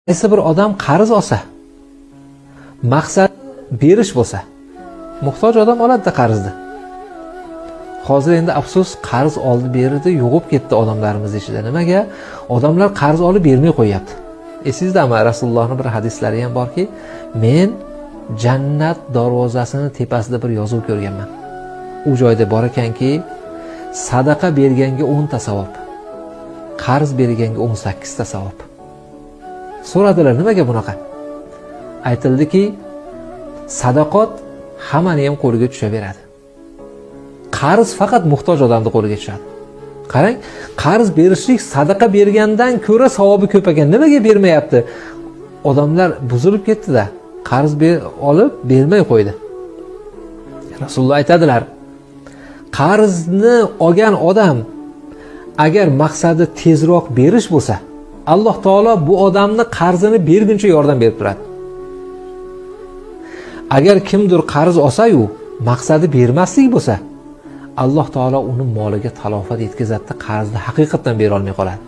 Qaysi bir odam qarz olsa, maqsad berish bo'lsa, muhtoj odam oladi-da qarzni. Hozir endi afsus qarz oldi berdi, yo'g'ib ketdi odamlarimiz ichida. Nimaga? Odamlar qarz olib bermay qo'yapti. Esizdami, Rasulullohning bir hadislari ham borki, men jannat darvozasini tepasida bir yozuv ko'rganman. U joyda bor ekanki, sadaqa berganga 10 ta savob, qarz berganga 18 ta savob. So'radilar, nimaga bunaqa? Aytildiki, sadaqat hammani ham qo'liga tushaveradi. Qarz faqat muhtoj odamning qo'liga tushadi. Qarang, qarz berishlik sadaqa bergandan ko'ra savobi ko'p ekan. Nimaga bermayapti? Odamlar buzilib ketdi-da, qarz olib bermay qo'ydi. Rasululloh aytadilar, qarzni olgan odam agar maqsadi tezroq berish bo'lsa, Alloh taolo bu odamni qarzini berguncha yordam berib turadi. Agar kimdir qarz olsa-yu, maqsadi bermaslik bo'lsa, Alloh taolo uni moliga talofat yetkazadi, qarzni haqiqatan bera olmay qoladi.